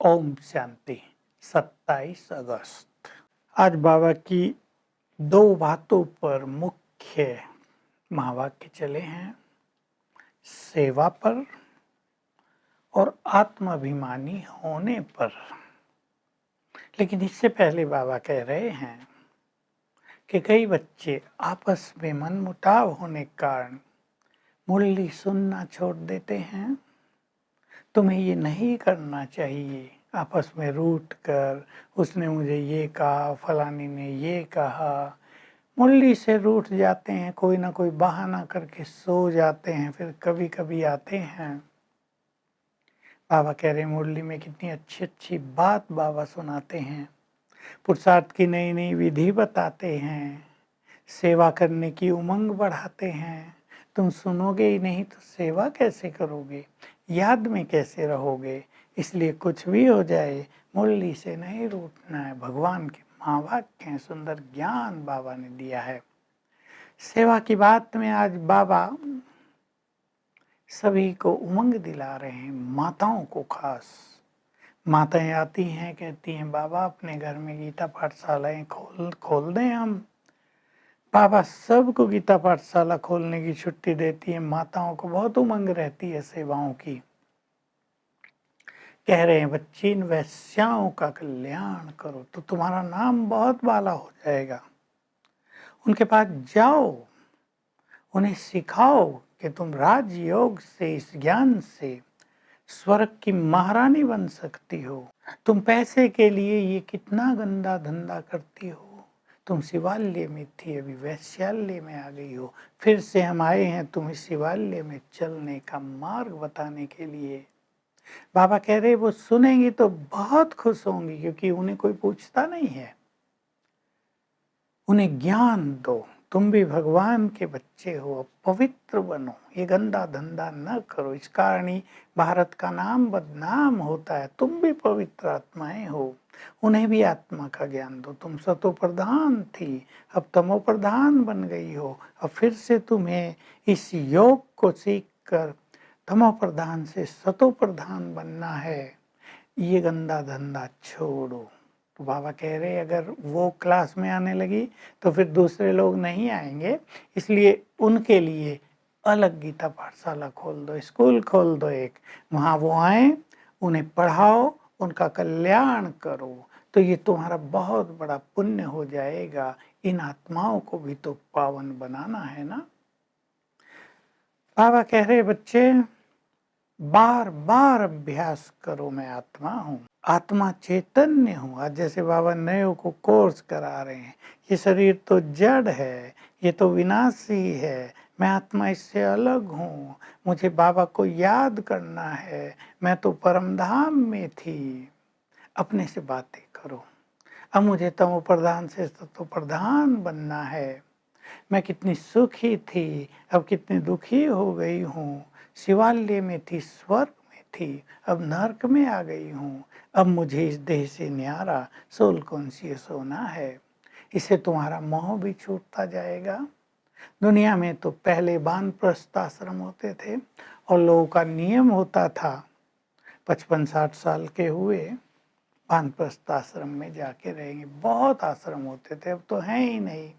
ओम शांति। 27 अगस्त। आज बाबा की दो बातों पर मुख्य महावाक्य चले हैं, सेवा पर और आत्माभिमानी होने पर। लेकिन इससे पहले बाबा कह रहे हैं कि कई बच्चे आपस में मनमुटाव होने के कारण मुरली सुनना छोड़ देते हैं। तुम्हें ये नहीं करना चाहिए। आपस में रूठ कर उसने मुझे ये कहा, फलानी ने ये कहा, मुरली से रूठ जाते हैं, कोई ना कोई बहाना करके सो जाते हैं, फिर कभी कभी आते हैं। बाबा कह रहे मुरली में कितनी अच्छी अच्छी बात बाबा सुनाते हैं, पुरुषार्थ की नई नई विधि बताते हैं, सेवा करने की उमंग बढ़ाते हैं। तुम सुनोगे ही नहीं तो सेवा कैसे करोगे, याद में कैसे रहोगे। इसलिए कुछ भी हो जाए मुरली से नहीं रूठना है। भगवान के महावाक्य हैं, सुंदर ज्ञान बाबा ने दिया है। सेवा की बात में आज बाबा सभी को उमंग दिला रहे हैं, माताओं को खास। माताएं आती हैं, कहती हैं बाबा अपने घर में गीता पाठशालाएं खोल दें हम। बाबा सबको गीता पाठशाला खोलने की छुट्टी देती है। माताओं को बहुत उमंग रहती है सेवाओं की। कह रहे हैं बच्ची इन वैश्याओं का कल्याण करो तो तुम्हारा नाम बहुत बाला हो जाएगा। उनके पास जाओ, उन्हें सिखाओ कि तुम राजयोग से, इस ज्ञान से स्वर्ग की महारानी बन सकती हो। तुम पैसे के लिए ये कितना गंदा धंधा करती हो। तुम शिवालय में थी, अभी वैश्यालय में आ गई हो। फिर से हम आए हैं तुम्हें शिवालय में चलने का मार्ग बताने के लिए। बाबा कह रहे वो सुनेंगी तो बहुत खुश होंगी, क्योंकि उन्हें कोई पूछता नहीं है। उन्हें ज्ञान दो, तुम भी भगवान के बच्चे हो, पवित्र बनो, ये गंदा धंधा न करो। इस कारण ही भारत का नाम बदनाम होता है। तुम भी पवित्र आत्माएं हो, उन्हें भी आत्मा का ज्ञान दो। तुम सतो प्रधान थी, अब तमो प्रधान बन गई हो। अब फिर से तुम्हें इस योग को सीख कर तमो प्रधान से सतो प्रधान बनना है। ये गंदा धंधा छोड़ो। तो बाबा कह रहे अगर वो क्लास में आने लगी तो फिर दूसरे लोग नहीं आएंगे, इसलिए उनके लिए अलग गीता पाठशाला खोल दो, स्कूल खोल दो एक। वहाँ वो आए, उन्हें पढ़ाओ, उनका कल्याण करो, तो ये तुम्हारा बहुत बड़ा पुण्य हो जाएगा। इन आत्माओं को भी तो पावन बनाना है ना। बाबा कह रहे बच्चे बार बार अभ्यास करो, मैं आत्मा हूँ, आत्मा चैतन्य हूँ। आज जैसे बाबा नए को कोर्स करा रहे हैं, ये शरीर तो जड़ है, ये तो विनाशी है, मैं आत्मा इससे अलग हूँ, मुझे बाबा को याद करना है, मैं तो परमधाम में थी। अपने से बातें करो, अब मुझे तमो प्रधान से सतो प्रधान बनना है। मैं कितनी सुखी थी, अब कितनी दुखी हो गई हूँ। शिवालय में थी, स्वर्ग में थी, अब नरक में आ गई हूँ। अब मुझे इस देह से न्यारा सोल कॉन्शियस होना है। इससे तुम्हारा मोह भी छूटता जाएगा। दुनिया में तो पहले वानप्रस्थ आश्रम होते थे और लोगों का नियम होता था 55-60 साल के हुए वानप्रस्थ आश्रम में जाके रहेंगे। बहुत आश्रम होते थे, अब तो हैं ही नहीं।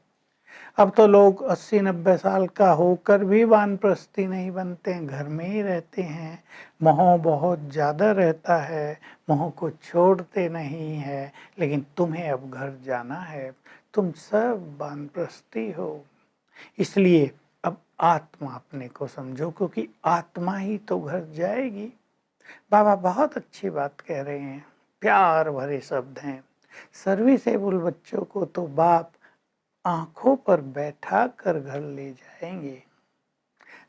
अब तो लोग 80-90 साल का होकर भी वानप्रस्थी नहीं बनते हैं, घर में ही रहते हैं। मोह बहुत ज़्यादा रहता है, मोह को छोड़ते नहीं है। लेकिन तुम्हें अब घर जाना है, तुम सब वानप्रस्थी हो। इसलिए अब आत्मा अपने को समझो, क्योंकि आत्मा ही तो घर जाएगी। बाबा बहुत अच्छी बात कह रहे हैं, प्यार भरे शब्द हैं। सर्विसेबल बच्चों को तो बाप आंखों पर बैठा कर घर ले जाएंगे।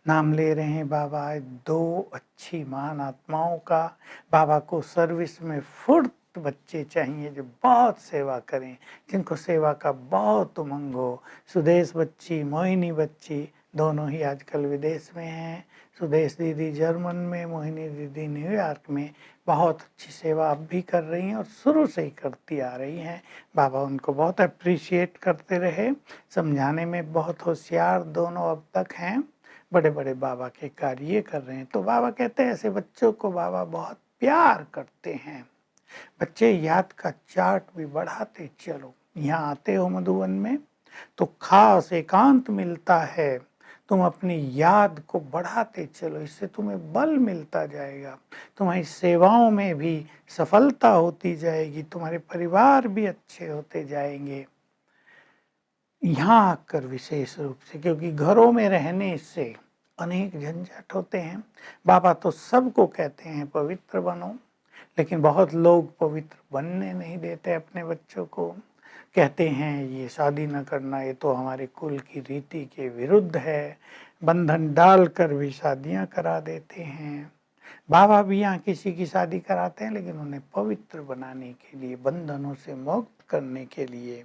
नाम ले रहे हैं बाबा दो अच्छी महान आत्माओं का। बाबा को सर्विस में फुर्त बच्चे चाहिए जो बहुत सेवा करें, जिनको सेवा का बहुत उमंग हो। सुदेश बच्ची, मोहिनी बच्ची दोनों ही आजकल विदेश में हैं। सुदेश दीदी जर्मन में, मोहिनी दीदी न्यूयॉर्क में बहुत अच्छी सेवा अब भी कर रही हैं और शुरू से ही करती आ रही हैं। बाबा उनको बहुत अप्रिशिएट करते रहे, समझाने में बहुत होशियार दोनों अब तक हैं, बड़े बड़े बाबा के कार्य कर रहे हैं। तो बाबा कहते हैं ऐसे बच्चों को बाबा बहुत प्यार करते हैं। बच्चे याद का चार्ट भी बढ़ाते चलो। यहाँ आते हो मधुवन में तो खास एकांत मिलता है, तुम अपनी याद को बढ़ाते चलो, इससे तुम्हें बल मिलता जाएगा, तुम्हारी सेवाओं में भी सफलता होती जाएगी, तुम्हारे परिवार भी अच्छे होते जाएंगे। यहाँ आकर विशेष रूप से, क्योंकि घरों में रहने से अनेक झंझट होते हैं। बाबा तो सबको कहते हैं पवित्र बनो, लेकिन बहुत लोग पवित्र बनने नहीं देते अपने बच्चों को। कहते हैं ये शादी न करना, ये तो हमारे कुल की रीति के विरुद्ध है, बंधन डालकर भी शादियां करा देते हैं। बाबा भी यहाँ किसी की शादी कराते हैं, लेकिन उन्हें पवित्र बनाने के लिए, बंधनों से मुक्त करने के लिए।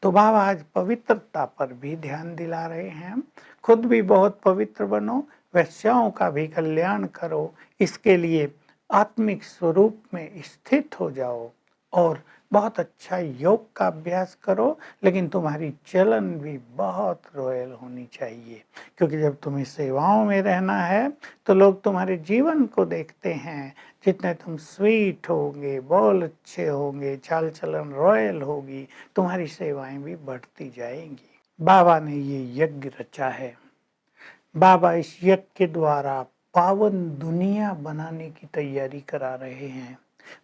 तो बाबा आज पवित्रता पर भी ध्यान दिला रहे हैं। खुद भी बहुत पवित्र बनो, वैश्याओं का भी कल्याण करो, इसके लिए आत्मिक स्वरूप में स्थित हो जाओ और बहुत अच्छा योग का अभ्यास करो, लेकिन तुम्हारी चलन भी बहुत रॉयल होनी चाहिए, क्योंकि जब तुम्हें सेवाओं में रहना है तो लोग तुम्हारे जीवन को देखते हैं। जितने तुम स्वीट होंगे, बोल अच्छे होंगे, चाल चलन रॉयल होगी, तुम्हारी सेवाएं भी बढ़ती जाएंगी। बाबा ने ये यज्ञ रचा है। बाबा इस यज्ञ के द्वारा पावन दुनिया बनाने की तैयारी करा रहे हैं।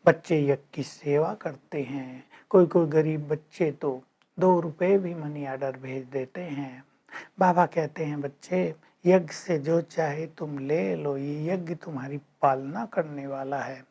बच्चे यज्ञ की सेवा करते हैं। कोई कोई गरीब बच्चे तो 2 रुपए भी मनी ऑर्डर भेज देते हैं। बाबा कहते हैं बच्चे, यज्ञ से जो चाहे तुम ले लो, ये यज्ञ तुम्हारी पालना करने वाला है।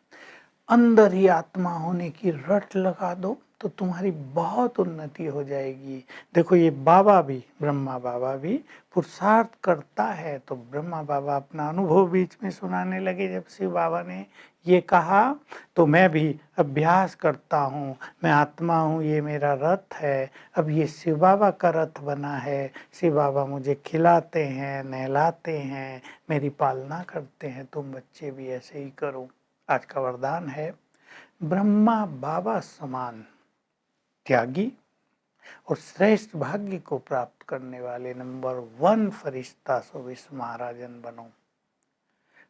अंदर ही आत्मा होने की रट लगा दो तो तुम्हारी बहुत उन्नति हो जाएगी। देखो ये बाबा भी, ब्रह्मा बाबा भी पुरुषार्थ करता है, तो ब्रह्मा बाबा अपना अनुभव बीच में सुनाने लगे। जब शिव बाबा ने ये कहा तो मैं भी अभ्यास करता हूँ, मैं आत्मा हूँ, ये मेरा रथ है, अब ये शिव बाबा का रथ बना है, शिव बाबा मुझे खिलाते हैं, नहलाते हैं, मेरी पालना करते हैं, तुम बच्चे भी ऐसे ही करो। आज का वरदान है, ब्रह्मा बाबा समान त्यागी और श्रेष्ठ भाग्य को प्राप्त करने वाले नंबर 1 फरिश्ता सो विश्व महाराजन बनो।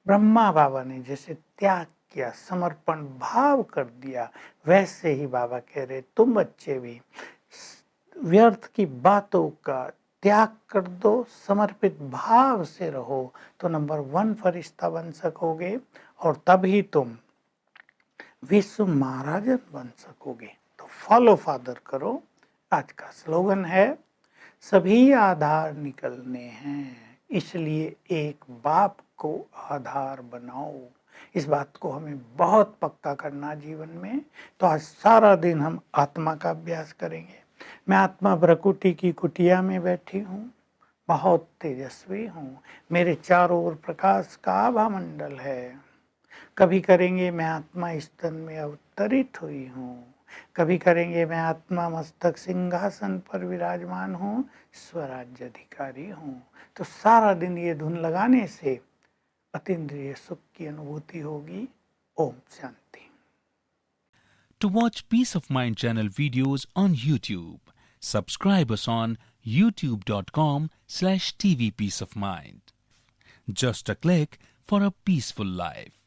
ब्रह्मा बाबा ने जैसे त्याग किया, समर्पण भाव कर दिया, वैसे ही बाबा कह रहे तुम बच्चे भी व्यर्थ की बातों का त्याग कर दो, समर्पित भाव से रहो, तो नंबर 1 फरिश्ता बन सकोगे और तभी तुम विश्व महाराजन बन सकोगे। तो फॉलो फादर करो। आज का स्लोगन है, सभी आधार निकलने हैं, इसलिए एक बाप को आधार बनाओ। इस बात को हमें बहुत पक्का करना जीवन में। तो आज सारा दिन हम आत्मा का अभ्यास करेंगे। मैं आत्मा भ्रकुटी की कुटिया में बैठी हूँ, बहुत तेजस्वी हूँ, मेरे चारों ओर प्रकाश का आभा मंडल है। कभी करेंगे मैं आत्मा स्तन में अवतरित हुई हूँ, कभी करेंगे मैं आत्मा मस्तक सिंहासन पर विराजमान हूँ, स्वराज्य अधिकारी हूँ। तो सारा दिन ये धुन लगाने से अतीन्द्रिय सुख की अनुभूति होगी। Om Shanti. To watch Peace of Mind channel videos on YouTube, subscribe us on youtube.com/tvpeaceofmind. Just a click for a peaceful life.